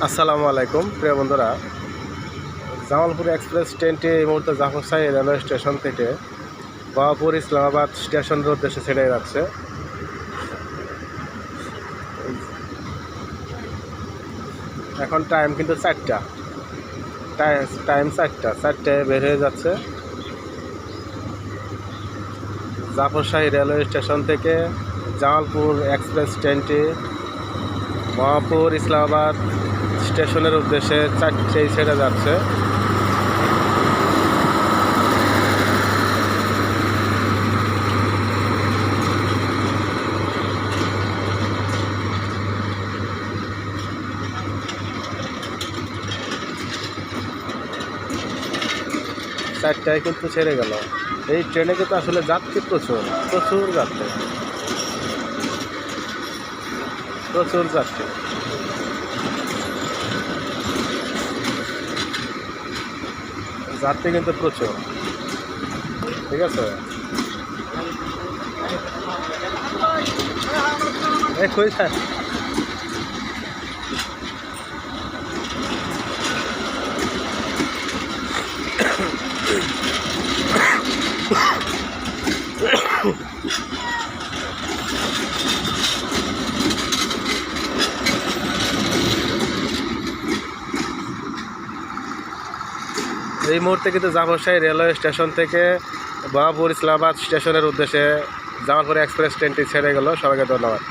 আসসালামু আলাইকুম প্রিয় বন্ধুরা, জামালপুর এক্সপ্রেস ট্রেনটি এই মুহূর্তে জাফরশাহী রেলওয়ে স্টেশন থেকে বাহাপুর ইসলামাবাদ স্টেশনের উদ্দেশ্যে ছেড়ে যাচ্ছে। এখন টাইম কিন্তু 4টা, টাইম 4টায় বের হয়ে যাচ্ছে। জাফরশাহী রেলওয়ে স্টেশন থেকে জামালপুর এক্সপ্রেস ট্রেনটি বাহাপুর ইসলামাবাদ স্টেশনের উদ্দেশ্যে 4টায় ছেড়ে যাচ্ছে। চারটায় কিন্তু ছেড়ে গেল। এই ট্রেনে কিন্তু আসলে যাত্রী প্রচুর যাত্রী, যাত্রী কিন্তু প্রচুর। ঠিক আছে, এই কই যায়? এই মুহূর্তে কিন্তু জাফরশাহী রেলওয়ে স্টেশন থেকে বাহাপুর ইসলামাবাদ স্টেশনের উদ্দেশ্যে জামালপুর এক্সপ্রেস ট্রেনটি ছেড়ে গেল। সবাইকে ধন্যবাদ।